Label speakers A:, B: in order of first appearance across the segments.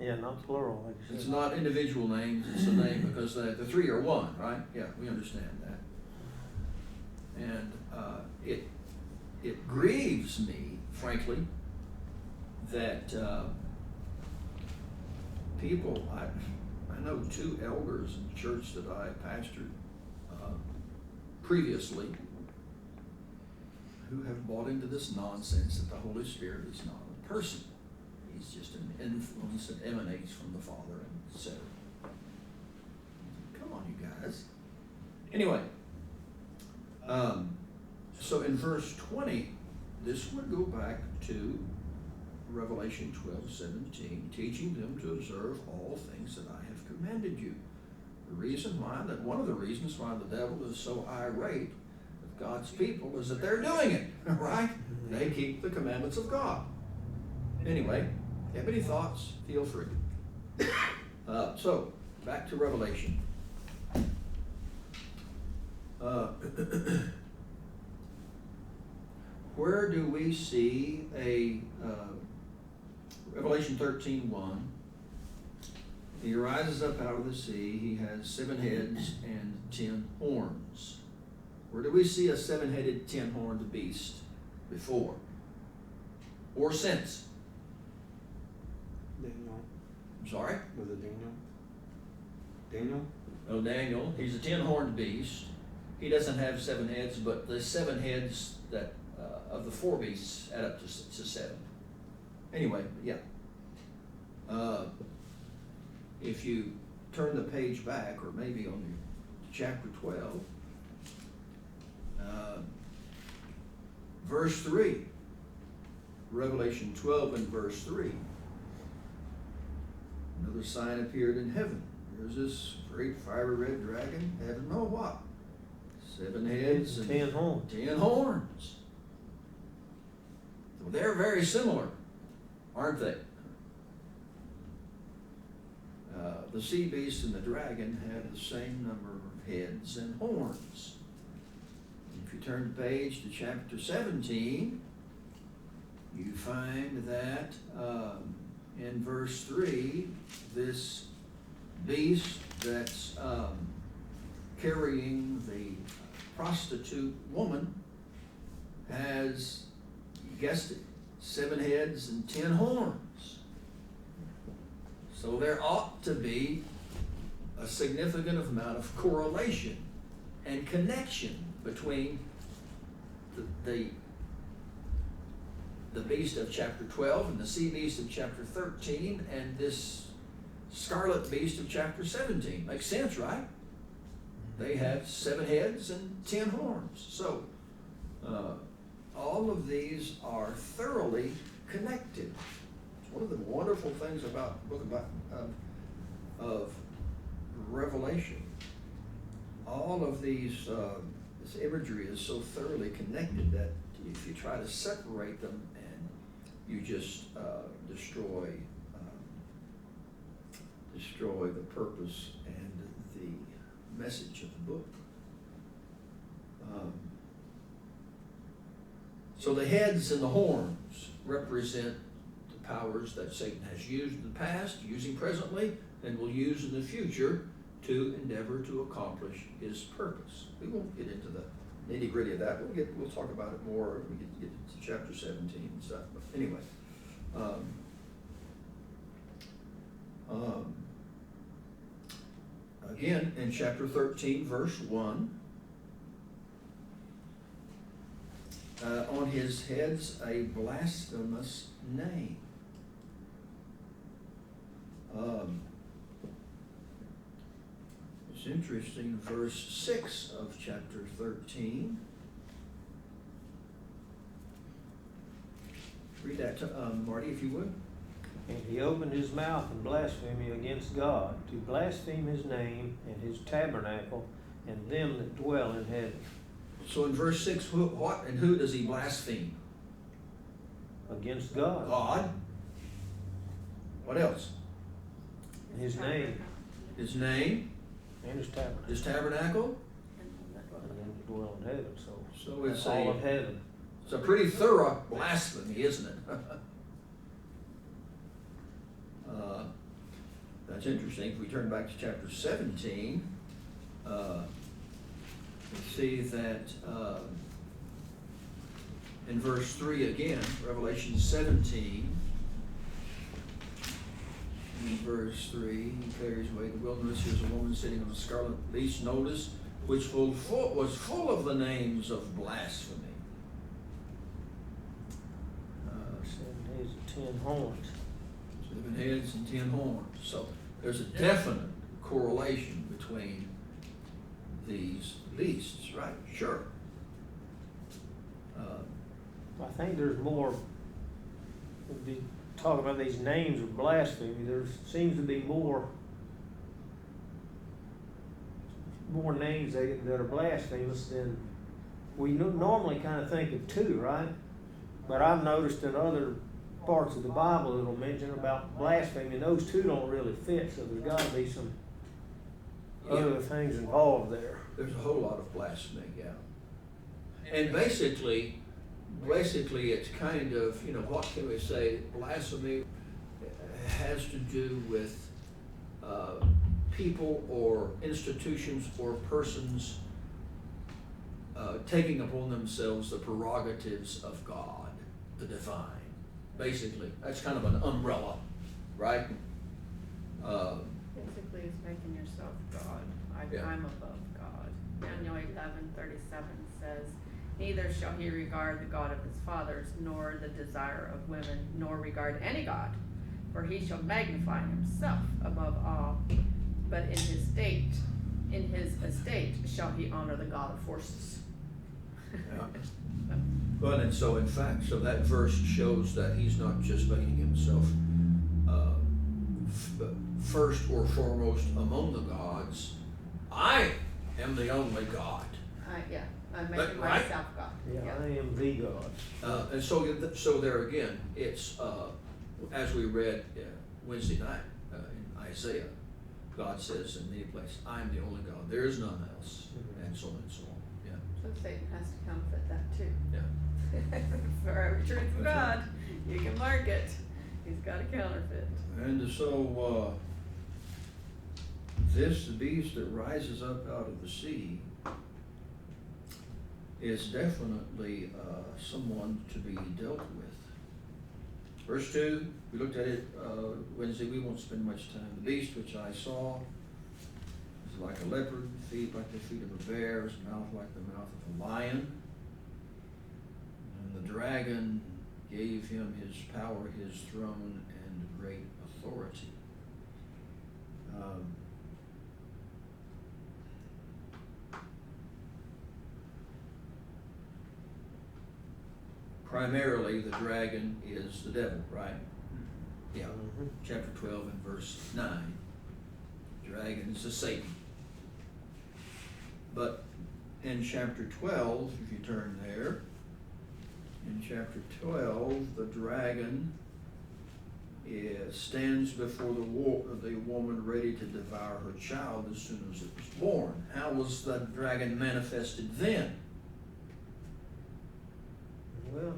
A: Yeah, not plural. Like you
B: It's
A: said.
B: not individual names, it's a name because the three are one, right? Yeah, we understand that. And it grieves me, frankly, that people, I know two elders in the church that I pastored previously who have bought into this nonsense that the Holy Spirit is not a person. He's just an influence that emanates from the Father, and etc. Come on, you guys. Anyway, so in verse 20, this would go back to Revelation 12:17, teaching them to observe all things that I have commanded you. The reason why, that one of the reasons why the devil is so irate with God's people is that they're doing it, right? They keep the commandments of God. Anyway, if you have any thoughts, feel free. So, back to Revelation. Where do we see Revelation 13:1? He rises up out of the sea. He has 7 heads and 10 horns. Where do we see a 7-headed, 10-horned beast before or since?
C: Daniel.
B: I'm sorry?
C: Was it Daniel? Daniel?
B: Oh, Daniel. He's a 10-horned beast. He doesn't have 7 heads, but the 7 heads that of the 4 beasts add up to 7. Anyway, yeah. If you turn the page back, or maybe on chapter 12, verse 3, Revelation 12 and verse 3. Another sign appeared in heaven. There's this great fiery red dragon, having no what? 7 heads and
A: 10 horns.
B: 10 horns. So they're very similar, aren't they? The sea beast and the dragon have the same number of heads and horns. If you turn the page to chapter 17, you find that in verse 3, this beast that's carrying the prostitute woman has, you guessed it, 7 heads and 10 horns. So there ought to be a significant amount of correlation and connection between the beast of chapter 12 and the sea beast of chapter 13 and this scarlet beast of chapter 17. Makes sense, right? They have 7 heads and 10 horns. So all of these are thoroughly connected. It's one of the wonderful things about the book of Revelation. All of these, this imagery is so thoroughly connected that if you try to separate them, and you just destroy the purpose and the message of the book. So the heads and the horns represent the powers that Satan has used in the past, using presently, and will use in the future to endeavor to accomplish his purpose. We won't get into the nitty-gritty of that. We'll talk about it more when we get to chapter 17 and stuff. But anyway, again in chapter 13, verse 1, on his head's a blasphemous name. It's interesting, verse 6 of chapter 13. Read that, Marty, if you would.
A: And he opened his mouth in blasphemy against God, to blaspheme his name and his tabernacle and them that dwell in heaven.
B: So in verse 6, what and who does he blaspheme?
A: Against God.
B: God. What else?
A: His name.
B: His name,
A: And his tabernacle.
B: his tabernacle.
A: And them that dwell in heaven.
B: So it's
A: all of heaven.
B: It's a pretty thorough blasphemy, isn't it? That's interesting. If we turn back to chapter 17, we see that in verse 3 again, Revelation 17, in verse 3, he carries away the wilderness. Here's a woman sitting on a scarlet beast, notice, which was full of the names of blasphemy.
A: 7 heads and 10 horns.
B: 7 heads and 10 horns. So there's a definite correlation between these beasts, right? Sure.
A: I think there's more, if you talk about these names of blasphemy, there seems to be more names that are blasphemous than we normally kind of think of two, right? But I've noticed in other parts of the Bible it'll mention about blasphemy, and those two don't really fit, so there's got to be some other things involved there.
B: There's a whole lot of blasphemy, yeah. And basically it's kind of, you know, what can we say? Blasphemy has to do with people or institutions or persons taking upon themselves the prerogatives of God, the divine. Basically, that's kind of an umbrella, right?
D: Basically, it's making yourself God.
B: Yeah.
D: I'm above God. Daniel 11:37 says, neither shall he regard the God of his fathers, nor the desire of women, nor regard any God, for he shall magnify himself above all. But in his estate shall he honor the God of forces.
B: Yeah. Well, and so in fact, so that verse shows that he's not just making himself first or foremost among the gods. I am the only God.
D: I'm
B: But,
D: making
B: right?
D: myself God.
A: Yeah, I am the God.
B: And so there again, it's as we read Wednesday night in Isaiah, God says in many places, I am the only God. There is none else, and so on and so on. Yeah.
D: So Satan has to counterfeit that too.
B: Yeah.
D: For every truth of
B: That's
D: God, you can mark it. He's got a counterfeit.
B: And so this beast that rises up out of the sea is definitely someone to be dealt with. Verse 2, we looked at it Wednesday. We won't spend much time. The beast which I saw is like a leopard, feet like the feet of a bear, his mouth like the mouth of a lion. And the dragon gave him his power, his throne, and great authority. Primarily, the dragon is the devil, right? Yeah.
A: Mhm.
B: Chapter 12 and verse 9. Dragon is the Satan. But in chapter 12, if you turn there, in chapter 12, the dragon stands before the woman ready to devour her child as soon as it was born. How was the dragon manifested then?
A: Well,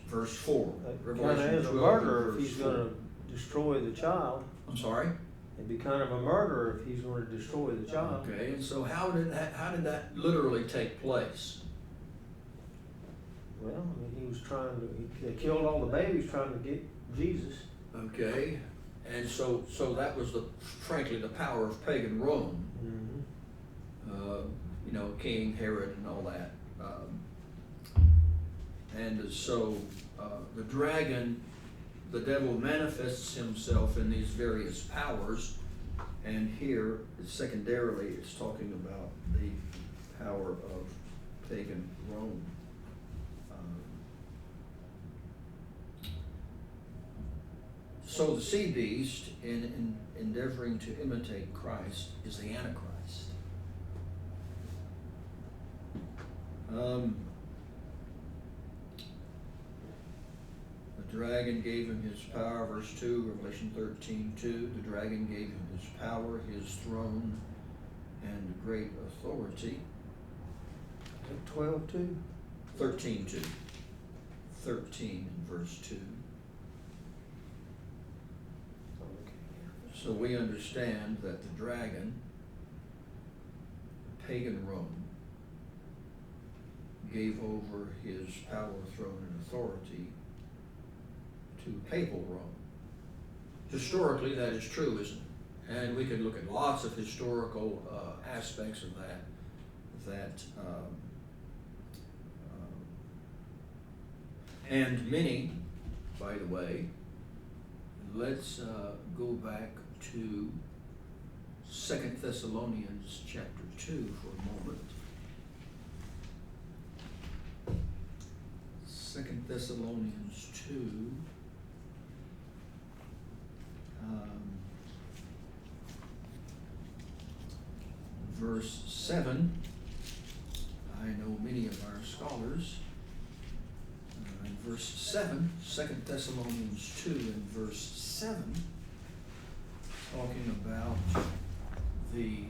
B: Verse 4.
A: kind of as a
B: 12
A: murderer if
B: verse
A: he's
B: 4.
A: going to destroy the child.
B: I'm sorry?
A: It'd be kind of a murderer if he's going to destroy the child.
B: Okay, and so how did that literally take place?
A: Well, I mean, he was trying to, they killed all the babies trying to get Jesus.
B: Okay, and so that was frankly the power of pagan Rome.
A: Mm-hmm.
B: You know, King Herod and all that. And so the dragon, the devil manifests himself in these various powers, and here, secondarily, it's talking about the power of pagan Rome. So the sea beast, in endeavoring to imitate Christ, is the Antichrist. The dragon gave him his power, verse 2, Revelation 13:2. The dragon gave him his power, his throne, and great authority.
A: 12:2.
B: 13:2. 13 in verse 2. So we understand that the dragon, pagan Rome, gave over his power, throne, and authority to papal Rome. Historically, that is true, isn't it? And we could look at lots of historical aspects of that. And many, by the way, let's go back to 2 Thessalonians chapter 2 for a moment. 2 Thessalonians 2. Verse 7. I know many of our scholars. In verse 7, 2 Thessalonians 2 and verse 7, talking about the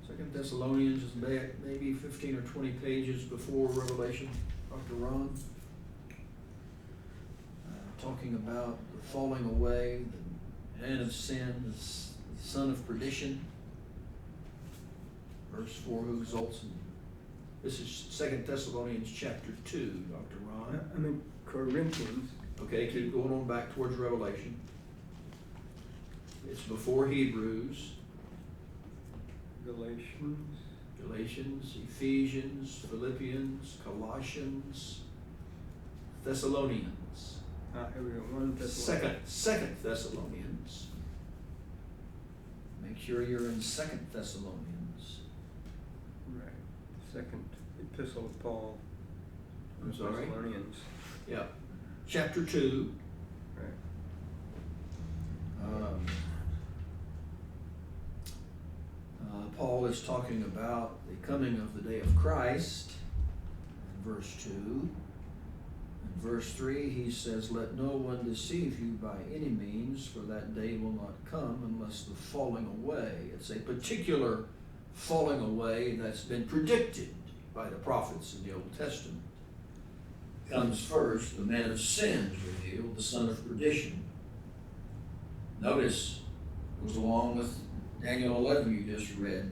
B: Second Thessalonians is maybe 15 or 20 pages before Revelation, Dr. Ron. Talking about the falling away, the man of sin, the son of perdition. Verse 4, who exalts in. This is 2 Thessalonians chapter 2, Dr. Ron.
C: I mean, Corinthians.
B: Okay, keep going on back towards Revelation. It's before Hebrews. Galatians, Ephesians, Philippians, Colossians, Thessalonians.
C: Here we go. 1 Thessalonians.
B: Second Thessalonians. Make sure you're in 2 Thessalonians.
C: Right. Second epistle of Paul.
B: I'm sorry?
C: Thessalonians.
B: Yeah. Chapter 2.
C: Right.
B: Paul is talking about the coming of the day of Christ in verse 2. In verse 3, he says, "Let no one deceive you by any means, for that day will not come unless the falling away." It's a particular falling away that's been predicted by the prophets in the Old Testament. Comes first, the man of sin is revealed, the son of perdition. Notice, goes along with Daniel 11 you just read,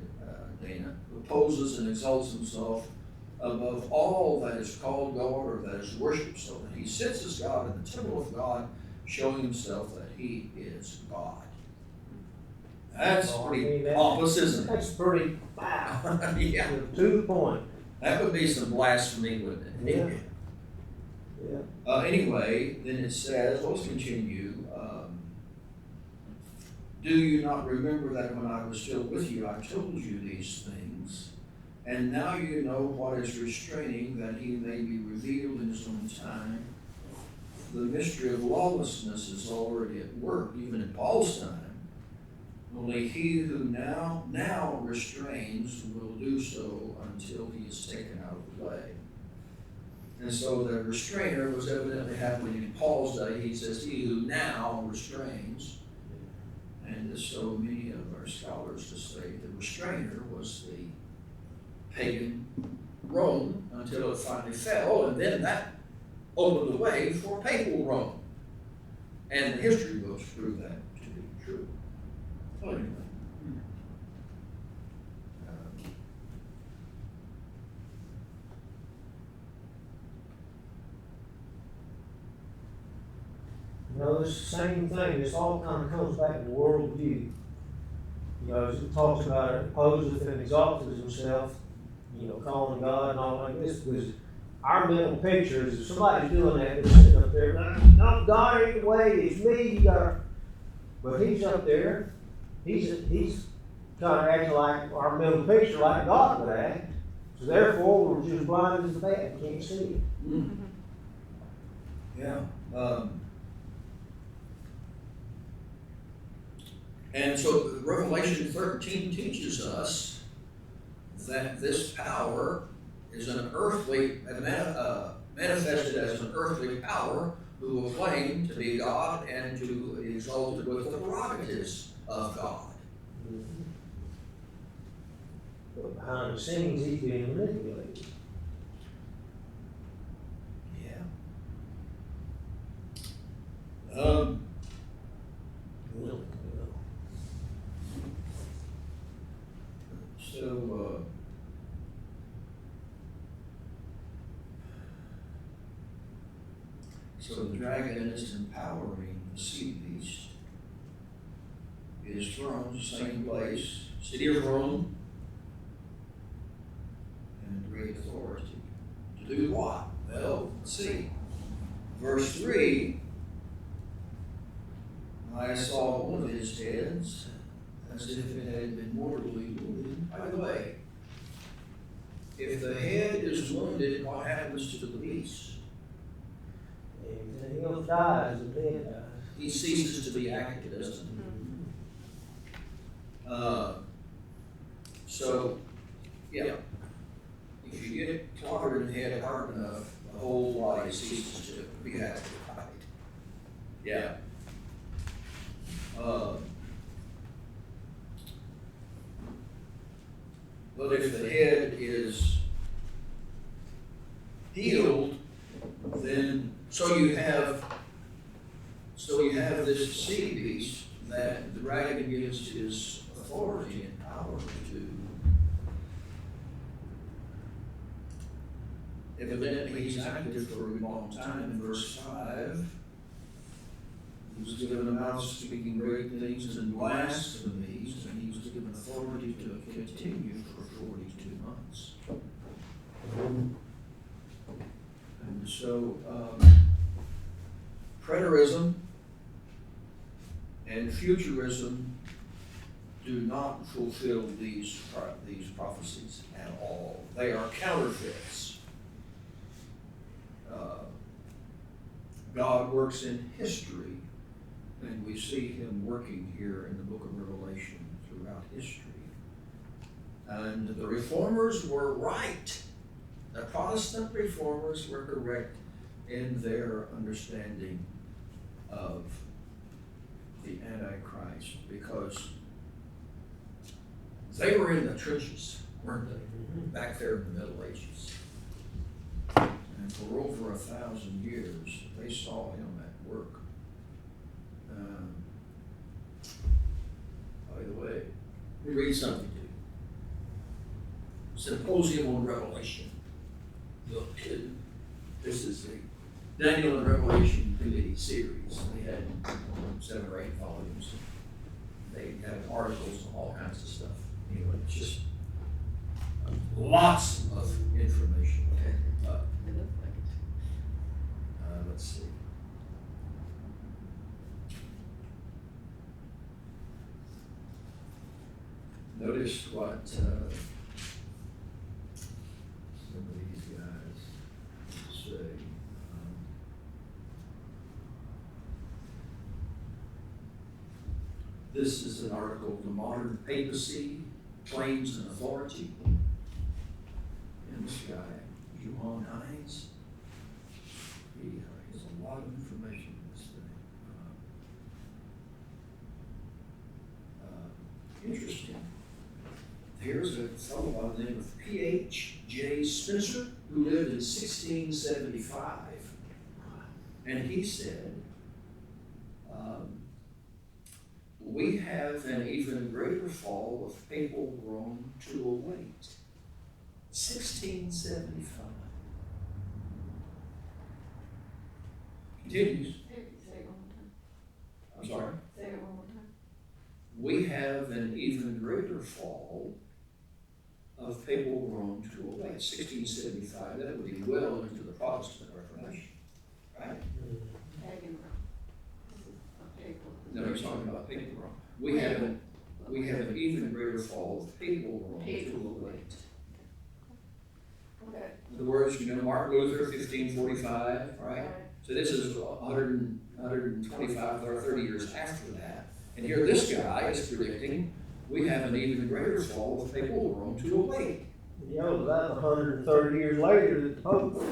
B: Dana, who opposes and exalts himself above all that is called God or that is worshipped, so that he sits as God in the temple of God, showing himself that he is God. That's pretty pompous, isn't it?
A: That's pretty, wow,
B: Yeah,
A: to the point.
B: that would be some blasphemy, wouldn't it?
A: Yeah. Yeah.
B: Anyway, then it says, let's continue. Do you not remember that when I was still with you, I told you these things? And now you know what is restraining, that he may be revealed in his own time. The mystery of lawlessness is already at work, even in Paul's time. Only he who now restrains will do so until he is taken out of the way. And so the restrainer was evidently happening in Paul's day. He says, he who now restrains. And so many of our scholars to say the restrainer was the pagan Rome until it finally fell, and then that opened the way for papal Rome. And the history books prove that to be true. Well, anyway.
A: You know, it's the same thing, this all kind of comes back to worldview. You know, as it talks about it, opposeth and exalteth himself, you know, calling God and all like this, because our mental picture is if somebody's doing that, they're sitting up there, no, God ain't the way, it's me, you gotta, but he's up there, he's kind of acting like our mental picture like God would act, so therefore we're just blind as a bat, can't see it.
B: Mm. Yeah. And so Revelation 13 teaches us that this power is an earthly, manifested as an earthly power who will claim to be God and to be exalted with the prerogatives of God.
A: But behind the scenes, he's being manipulated.
B: So the dragon is empowering the sea beast. His throne, same place, city of Rome, and great authority. To do what? Well, let's see. Verse 3, I saw one of his heads as if it had been mortally wounded. By the way, if the head is wounded, what happens to the beast?
A: He'll die as the dead dies.
B: He ceases to be active, doesn't he? So, yeah, if you get clobbered in the head hard enough, the whole body ceases to be active, right? Yeah. But if the head is healed, then so you have this sea beast that the dragon gives his authority and power to. Evidently, he's active for a long time. In verse 5, he was given a mouth speaking great things and blasphemies, and he was given authority to continue for 42 months. And so, preterism and futurism do not fulfill these prophecies at all. They are counterfeits. God works in history, and we see him working here in the book of Revelation throughout history. And the reformers were right. The Protestant reformers were correct in their understanding of the Antichrist, because they were in the trenches, weren't they? Back there in the Middle Ages. And for over 1,000 years, they saw him at work. By the way, let me read something to you. Symposium on Revelation. Book 2. This is the Daniel and Revelation Committee series. They had 7 or 8 volumes. They had articles on all kinds of stuff. Anyway, it's just lots of information. Let's see. Notice what some of these guys say. This is an article, The Modern Papacy, Claims and Authority. And this guy, Johann Heinz, he has a lot of information in this thing. Interesting. Here's a fellow by the name of P.H.J. Spencer, who lived in 1675. And he said, we have an even greater fall of papal Rome to await. 1675. Continues.
D: Say it one more time.
B: I'm sorry.
D: Say it one more time.
B: We have an even greater fall of papal Rome to await. 1675. That would be well into the Protestant Reformation, right?
D: Pagan Rome. This is a papal.
B: No, he's talking about papal Rome. We have an even greater fall of papal Rome to await.
D: Okay.
B: In other words, Martin Luther, 1545, right? So this is 125 or 30 years after that. And here this guy is predicting we have an even greater fall of papal Rome to await.
A: Yeah, well, that's 130 years later that the Pope.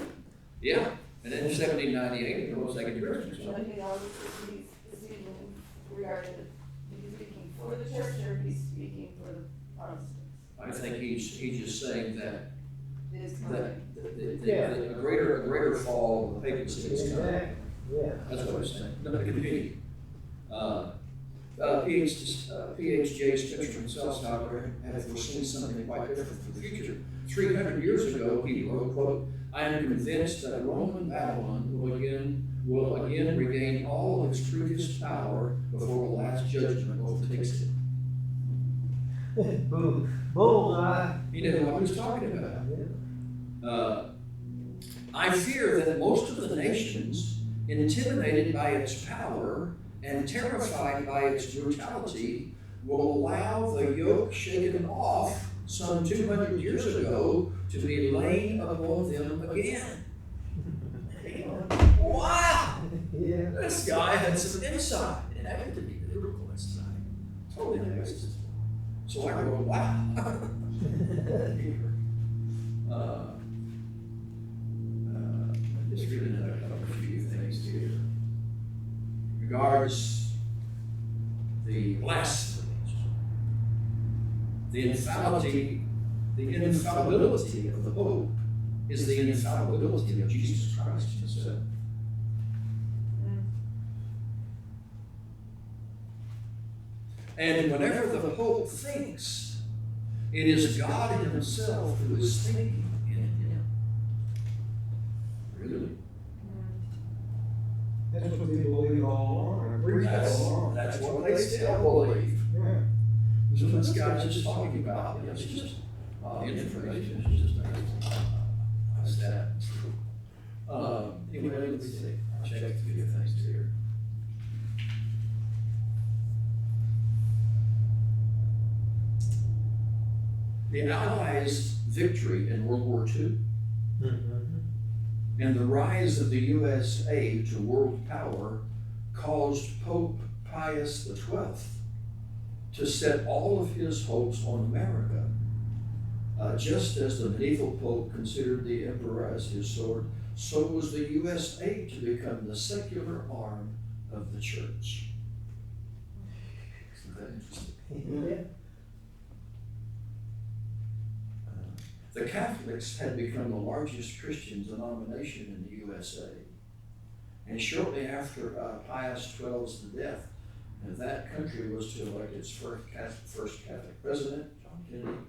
B: Yeah, and then in 1798, the Second Christmas.
E: But he knows he's speaking regarding he's speaking for the church, or he's speaking for the Protestants.
B: I think he's just saying that
E: This
B: a greater fall of the papacy is coming.
A: Exactly. Yeah.
B: That's what I'm saying. Let me continue. P.H.J. Spencer himself, however, had foreseen something quite different for the future. 300 years ago, he wrote, quote, I am convinced that Roman Babylon will will again regain all of its previous power before the last judgment overtakes it.
A: Bullseye.
B: He knew what he was talking about. I fear that most of the nations, intimidated by its power and terrified by its brutality, will allow the yoke shaken off some 200 years ago to be laid upon them again. Wow!
A: Yeah.
B: This guy had some insight. It happened to be biblical insight. Totally amazing. So I go, wow. I'm just reading a few things here. Regards the blasphemies, the infallibility of the Pope is the infallibility of Jesus Christ himself. And whenever the Pope thinks, it is God himself who is thinking in him. Really?
F: That's what they believe all along. I preached all along.
B: That's what they still believe.
F: Yeah.
B: So this guy's just talking about, it's just information, it's just stats. Anyway, let's see. Check a few things here. The Allies' victory in World War II and the rise of the USA to world power caused Pope Pius XII to set all of his hopes on America. Just as the medieval Pope considered the emperor as his sword, so was the USA to become the secular arm of the church. Isn't that interesting?
A: Yeah.
B: The Catholics had become the largest Christian denomination in the USA. And shortly after Pius XII's death, that country was to elect its first Catholic president, John Kennedy.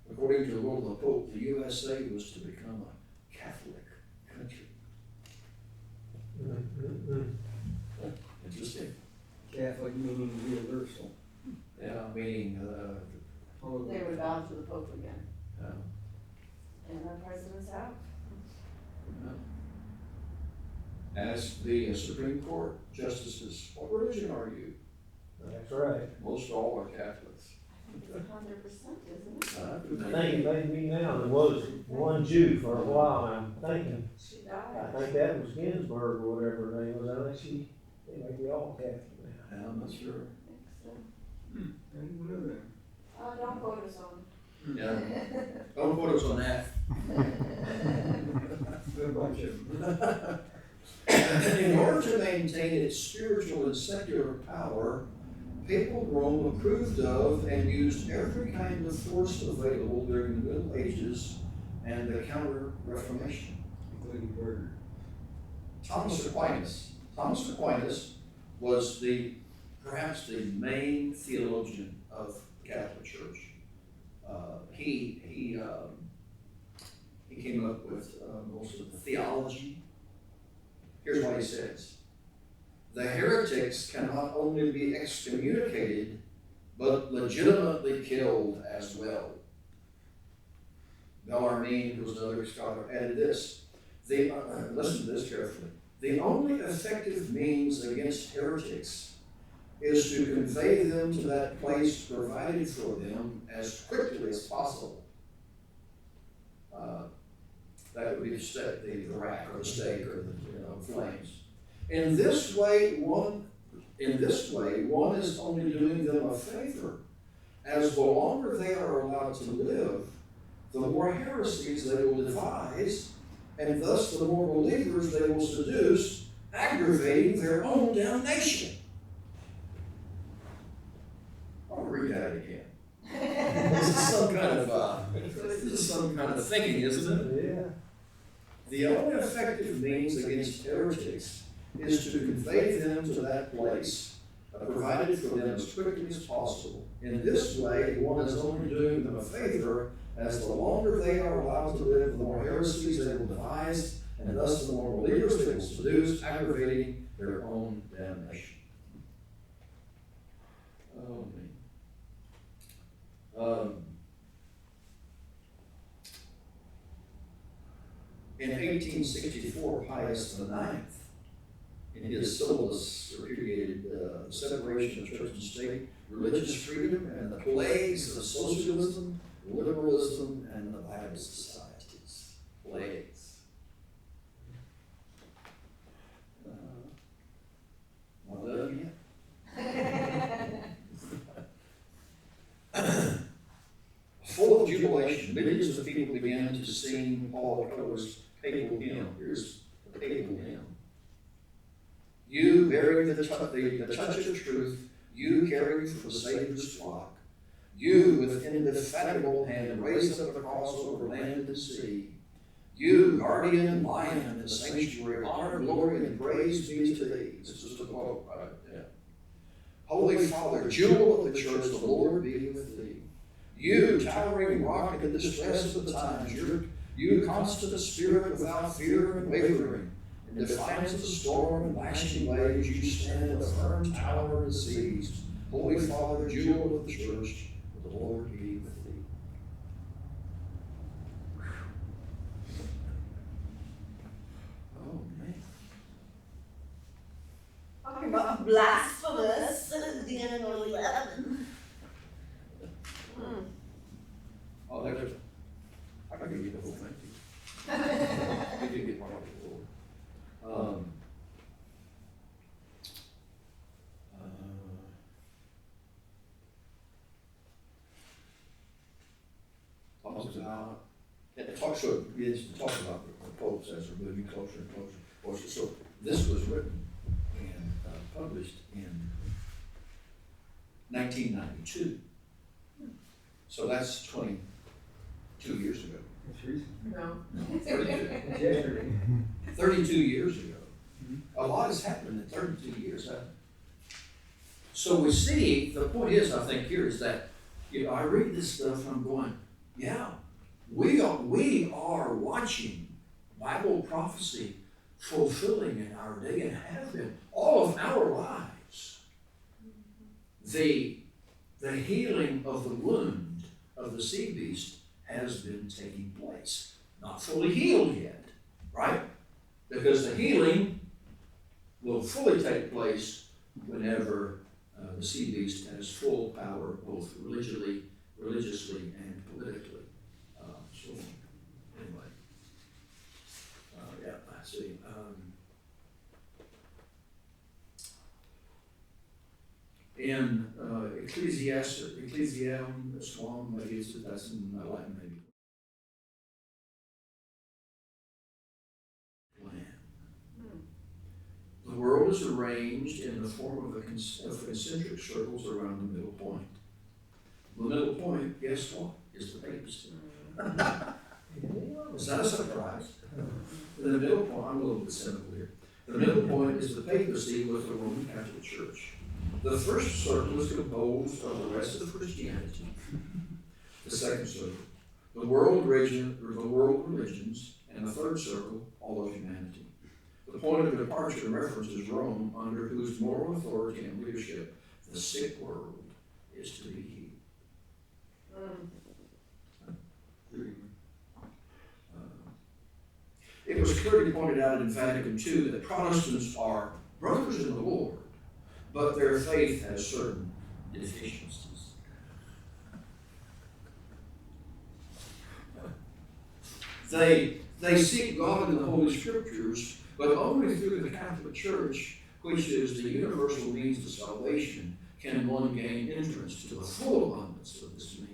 B: According to the will of the Pope, the USA was to become a Catholic country. Interesting.
C: Catholic meaning universal.
B: Yeah, meaning,
E: They would bow to the Pope again, and our presidents have.
B: ask the Supreme Court justices, what religion are you?
A: That's right.
B: Most all are Catholics.
E: It's 100%, isn't it?
A: I think it may be now, there was one Jew for a while, I'm thinking,
E: She
A: I
E: died.
A: think that was Ginsburg or whatever her name was, I think they may be all Catholic now.
B: I'm not sure.
E: I think so.
C: I didn't know that.
E: Don't quote us on.
B: Yeah. Don't quote us on that.
C: A bunch of them.
B: In order to maintain its spiritual and secular power, Papal Rome approved of and used every kind of force available during the Middle Ages and the Counter-Reformation.
C: Including murder.
B: Thomas Aquinas was perhaps the main theologian of the Catholic Church. He came up with most of the theology. Here's what he says. The heretics can not only be excommunicated, but legitimately killed as well. Bellarmine, who's another scholar, added this. Listen to this carefully. The only effective means against heretics is to convey them to that place provided for them as quickly as possible. That would be the rack or the stake or the flames. In this way, one is only doing them a favor, as the longer they are allowed to live, the more heresies they will devise, and thus the more believers they will seduce, aggravating their own damnation. I'll read that again. This is some kind of thinking, isn't it?
A: Yeah.
B: The only effective means against heretics is to convey them to that place, provided for them as quickly as possible. In this way, one is only doing them a favor, as the longer they are allowed to live, the more heresies they will devise, and thus the moral leaders they will seduce, aggravating their own damnation. Oh, man. In 1864, Pius IX, in his syllabus, repudiated the separation of church and state, religious freedom, and the plagues of socialism, liberalism, and the Bible societies. Plagues. Not done yet. Full of jubilation, millions of people began to sing Paul Keller's papal hymn. Here's the papal hymn. You bearing the touch of truth, you caring for the Savior's flock, you with indefatigable hand raise up the cross over land and sea, you guardian lion in the sanctuary, honor, glory, and praise be to thee. This is the quote, right? Yeah. Holy Father, jewel of the church, the Lord be with thee. You, towering rock in the distress of the times, you constant spirit without fear and wavering. In defiance of the storm and lashing waves, you stand a firm tower in the seas. Holy Father, jewel of the church, the Lord be with thee. Oh, man.
E: Talking about blasphemous at the end of 11.
B: Oh, there's, I can give you the whole thing. I can get part of the Lord. Begins to talk about the popes as they're moving closer and closer. So this was written and published in 1992. So that's 22 years ago.
C: It's recent.
D: No.
B: 32.
C: It's yesterday.
B: 32 years ago. A lot has happened in 32 years, hasn't it? So we see, the point is, I think here is that, I read this stuff and I'm going, yeah, we are watching Bible prophecy fulfilling in our day and have been all of our lives. The healing of the wound of the sea beast has been taking place. Not fully healed yet, right? Because the healing will fully take place whenever the sea beast has full power, both religiously and politically. So anyway, yeah, I see. In Ecclesiastes, Swan, maybe that's in Latin, maybe. The world is arranged in the form of concentric circles around the middle point. The middle point, guess what, is the papacy. Is that a surprise? The middle point, I'm a little bit cynical here. The middle point is the papacy with the Roman Catholic Church. The first circle is composed of the rest of Christianity. The second circle, the world religions, and the third circle, all of humanity. The point of departure and reference is Rome, under whose moral authority and leadership the sick world is to be healed. It was clearly pointed out in Vatican II that Protestants are brothers in the Lord, but their faith has certain deficiencies. They seek God in the Holy Scriptures, but only through the Catholic Church, which is the universal means of salvation, can one gain entrance to the full abundance of this means.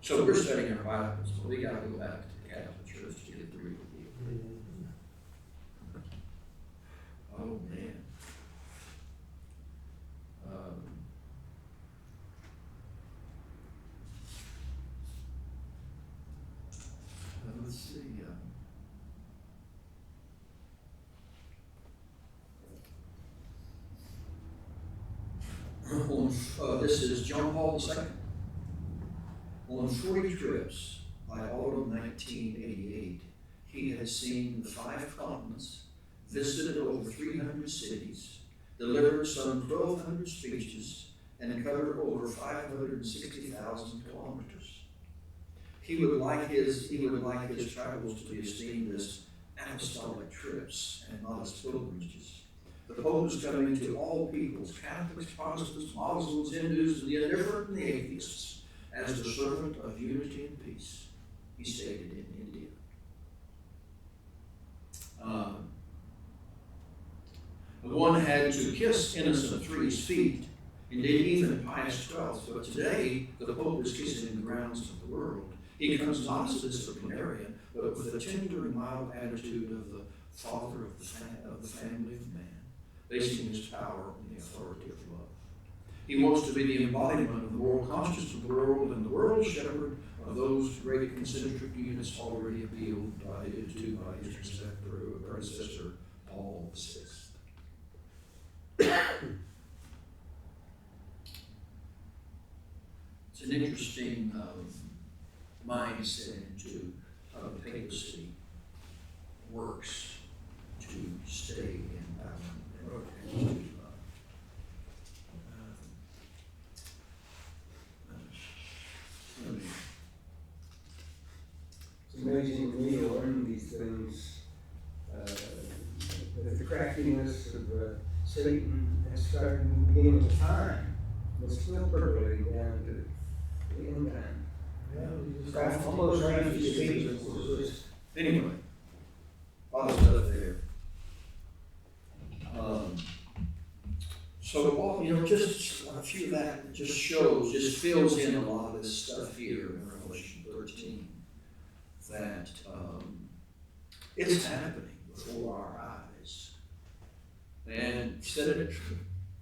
B: So we're studying our Bibles, but we got to go back to the Catholic Church to get the real deal. Oh, man. Let's see. This is John Paul II. On 40 trips by autumn 1988, he had seen the 5 continents, visited over 300 cities, delivered some 1,200 speeches, and covered over 560,000 kilometers. He would like his travels to be esteemed as apostolic trips and not as pilgrimages. The Pope is coming to all peoples, Catholics, Protestants, Muslims, Hindus, the indifferent and the atheists, as the servant of unity and peace, he stated in India. The one had to kiss Innocent III's feet, indeed even Pius XII, but today the Pope is kissing the grounds of the world. He comes not as a disciplinarian, but with a tender and mild attitude of the father of the family of man, basing his power on the authority of love. He wants to be the embodiment of the moral conscience of the world and the world's shepherd of those great concentric units already appealed to by his predecessor, Paul VI. It's an interesting mindset into how the papacy works to stay in power and to
C: It's amazing to me to learn these things, that the craftiness of Satan has started in the beginning of time, but still percolating down to the end time.
A: Almost ready to speak.
B: Anyway, I'll stop there. So, just a few of that just fills in a lot of this stuff here in Revelation 13, that it's happening before our eyes. And said it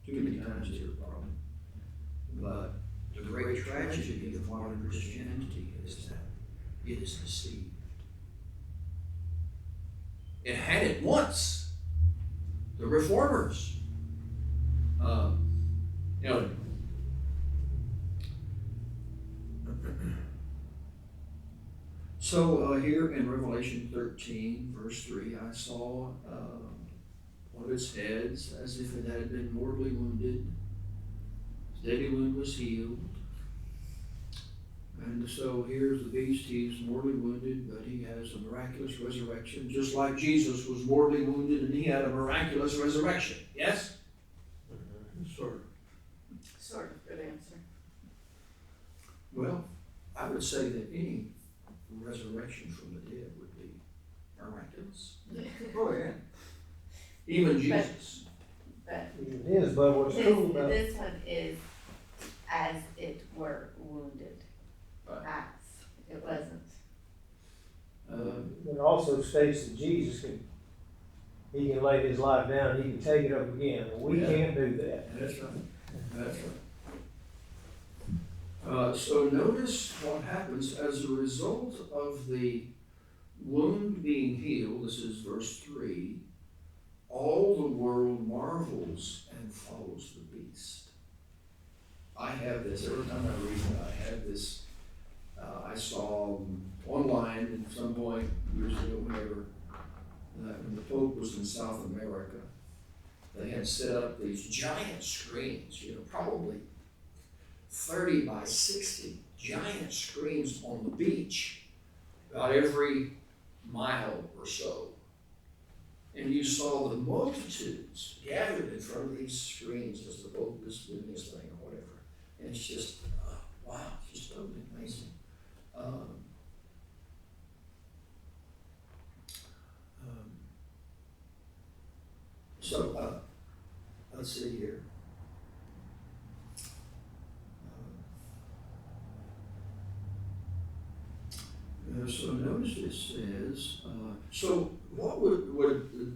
B: too many times here, probably. But the great tragedy of modern Christianity is that it is deceived. It had it once. The reformers. So here in Revelation 13, verse 3, I saw one of its heads as if it had been mortally wounded. His deadly wound was healed. And so here's the beast. He's mortally wounded, but he has a miraculous resurrection, just like Jesus was mortally wounded and he had a miraculous resurrection. Yes?
C: Sort of.
D: Sort of, good answer.
B: Well, I would say that any resurrection from the dead would be miraculous.
C: Oh, yeah.
B: Even Jesus.
E: But
A: It is, but what's cool about it,
E: this one is as it were wounded.
B: Right.
E: As it wasn't.
A: it also states that Jesus he can lay his life down, he can take it up again, and we
B: Yeah.
A: can't do that.
B: That's right. That's right. So notice what happens as a result of the wound being healed. This is verse 3. All the world marvels and follows the beast. I have this, every time I read it, I have this, I saw online at some point years ago, whenever, when the Pope was in South America, they had set up these giant screens, probably 30 by 60 giant screens on the beach, about every mile or so. And you saw the multitudes gathered in front of these screens as the Pope was doing this thing or whatever. And it's just, wow, it's just totally amazing. So, let's see here. So notice it says, so what would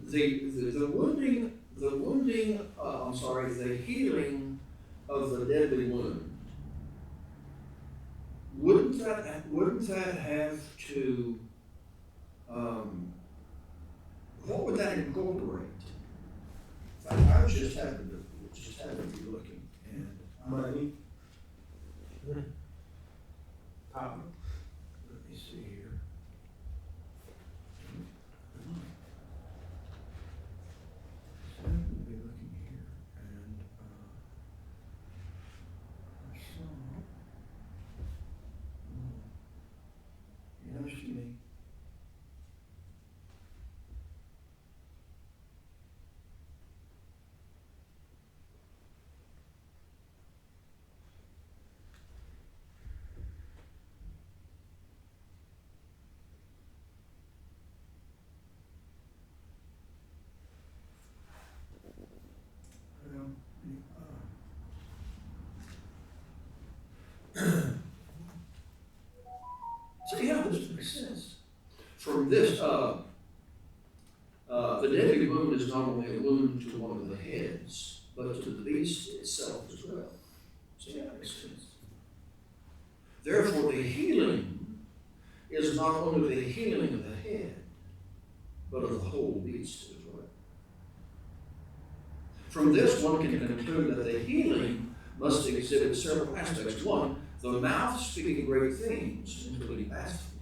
B: the wounding, the healing of the deadly wound, wouldn't that have to, what would that incorporate? I just happened to be looking, and
C: Money.
B: let me see rescue me. So yeah, this makes sense. From this, the deadly wound is not only a wound to one of the heads, but to the beast itself as well. So yeah, that makes sense. Therefore, the healing is not only the healing of the head, but of the whole beast as well. From this, one can conclude that the healing must exhibit several aspects. One, the mouth speaking great things, including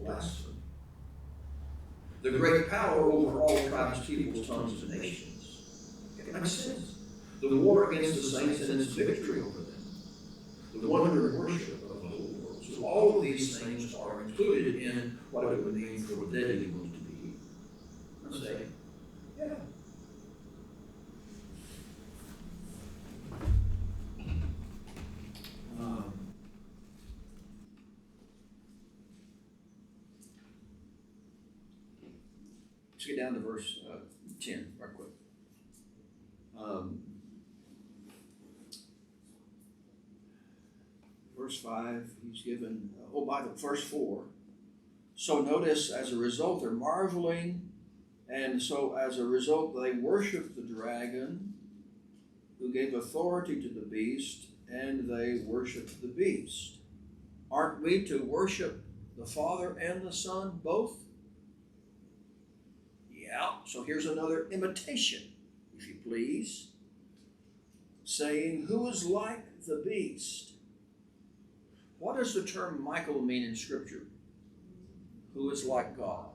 B: blasphemy. The great power over all tribes, peoples, tongues, and nations. It makes sense. The war against the saints and its victory over them. The wonder and worship of the whole world. So all of these things are included in what it would mean for the deadly wound to be healed. Understand? Yeah. Let's get down to verse 10 right quick. Verse 5, he's given, by the verse 4. So notice, as a result, they're marveling, and so as a result, they worship the dragon who gave authority to the beast, and they worship the beast. Aren't we to worship the Father and the Son both? Yeah, so here's another imitation, if you please, saying, who is like the beast? What does the term Michael mean in Scripture? Who is like God?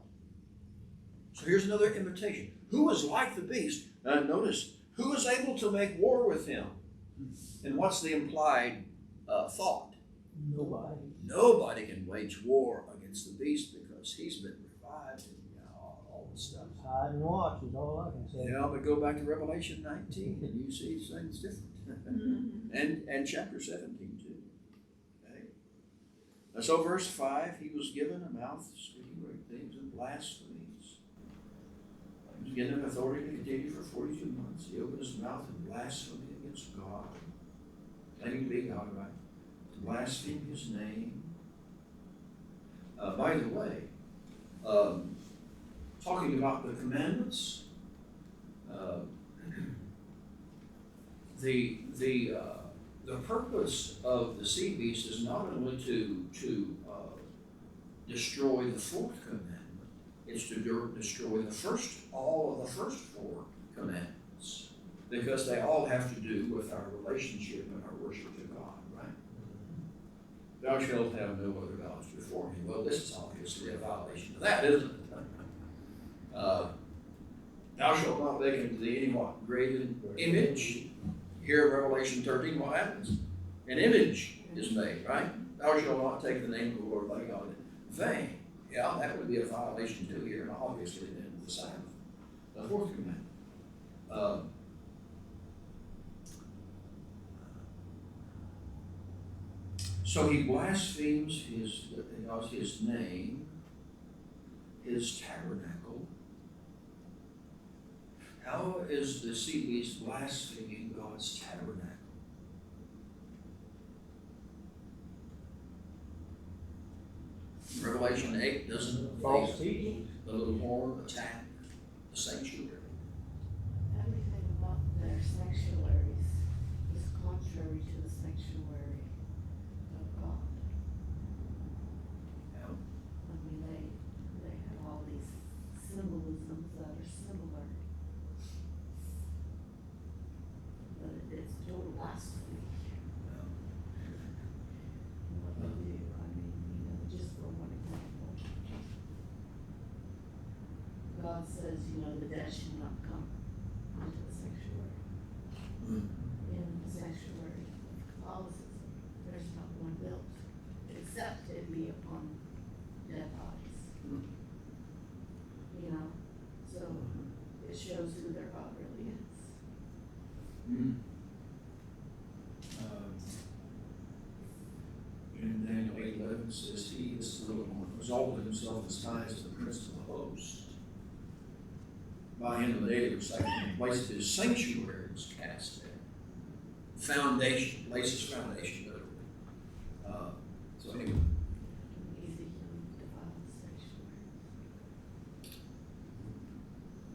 B: So here's another imitation. Who is like the beast? Notice, who is able to make war with him? And what's the implied thought?
A: Nobody.
B: Nobody can wage war against the beast because he's been revived and all this stuff.
A: Hide and watch is all I can say.
B: Yeah, but go back to Revelation 19 and you see things different. and chapter 17 too. Okay. So verse 5, he was given a mouth speaking great things and blasphemies. He was given authority to continue for 42 months. He opened his mouth in blasphemy against God. Claiming to be God, right? To blaspheme his name. By the way, talking about the commandments, the purpose of the sea beast is not only to destroy the fourth commandment, it's to destroy all of the first four commandments, because they all have to do with our relationship and our worship to God, right? Thou shalt have no other gods before me. Well, this is obviously a violation of that, isn't it? Thou shalt not make unto thee any what? Graven image. Here in Revelation 13, what happens? An image is made, right? Thou shalt not take the name of the Lord thy God in vain. Yeah, that would be a violation too here, and obviously then the Sabbath, the fourth commandment. So he blasphemes his name, his tabernacle. How is the sea beast blaspheming God's tabernacle? Revelation 8 doesn't
A: False teaching.
B: the little horn attack the sanctuary.
E: Everything about their sanctuaries is contrary to the sanctuary of God.
B: Yeah.
E: I mean, they have all these symbolisms that are similar. But it's total blasphemy. What they do, I mean, just for one example. God says, the dead should not come into the sanctuary. In the sanctuary of Catholicism, there's not one built, except it be upon dead bodies.
B: exalted himself as high as the prince of the host. By him the day was second, and place of his sanctuary was cast down. Foundation, places foundation, literally. So anyway,
E: Ezekiel defiled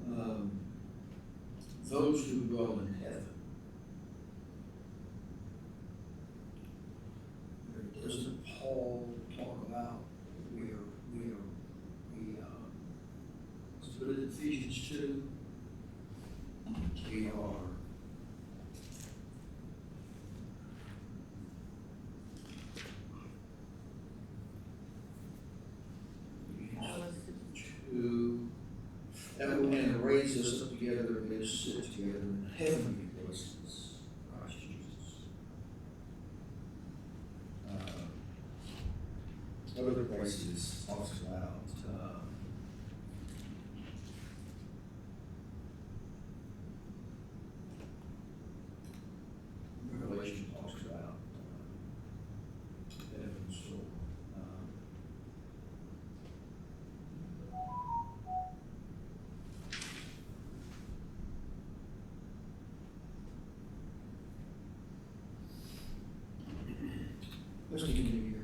E: sanctuary.
B: those who dwell in heaven. Doesn't Paul talk about let's put it in Ephesians 2. We are to and raise us up together and make us sit together in heavenly places. Christ Jesus. Other places talks about Revelation talks about heaven, so let's continue here.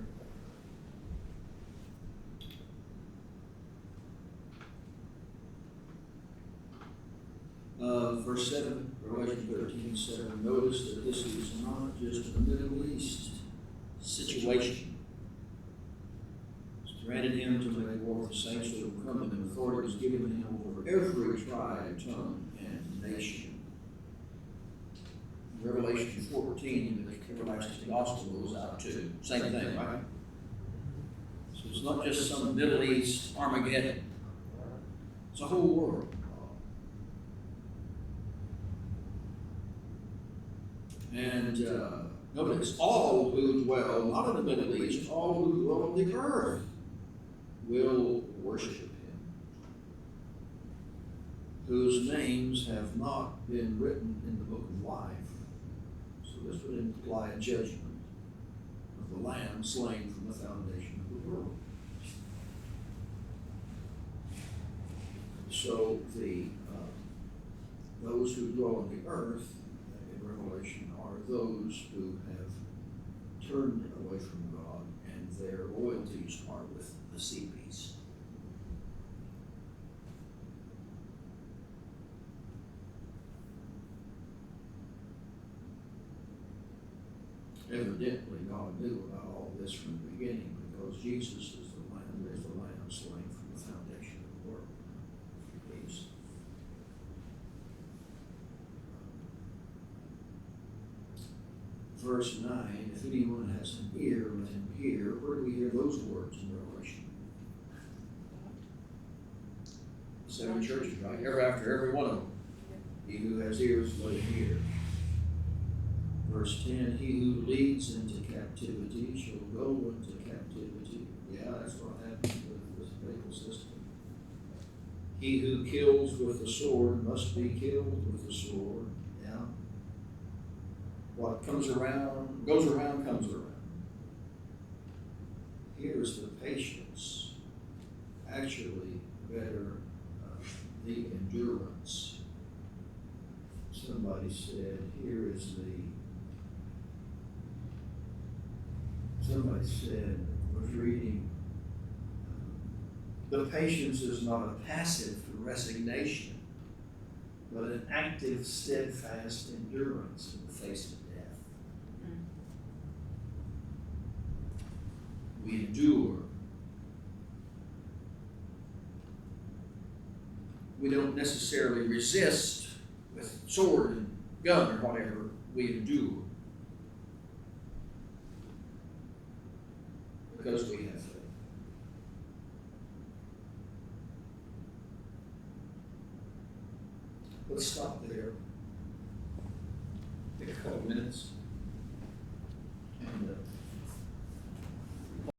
B: Verse 7, Revelation 13:7. Notice that this is not just a Middle East situation. It's granted him to make war with the saints who will come, and authority is given him over every tribe, tongue, and nation. Revelation 14, the everlasting gospel goes out too. Same thing, right? So it's not just some Middle East Armageddon. It's a whole world. And notice, all who dwell, not in the Middle East, all who dwell on the earth will worship him, whose names have not been written in the book of life. So this would imply a judgment of the Lamb slain from the foundation of the world. So those who dwell on the earth in Revelation are those who have turned away from God, and their loyalties are with the sea beast. Evidently, God knew about all this from the beginning, because Jesus is the Lamb slain from the foundation of the world. Please. Verse 9, if anyone has an ear, let him hear. Where do we hear those words in Revelation? 7 churches, right? After every one of them. He who has ears, let him hear. Verse 10, he who leads into captivity shall go into captivity. Yeah, that's what happened with the legal system. He who kills with the sword must be killed with the sword. Yeah. What comes around, goes around, comes around. Here's the patience. Actually, better, the endurance. Somebody said, I was reading, the patience is not a passive resignation, but an active, steadfast endurance in the face of death. We endure. We don't necessarily resist with sword and gun or whatever. We endure. Because we have faith. Let's stop there. Take a couple minutes.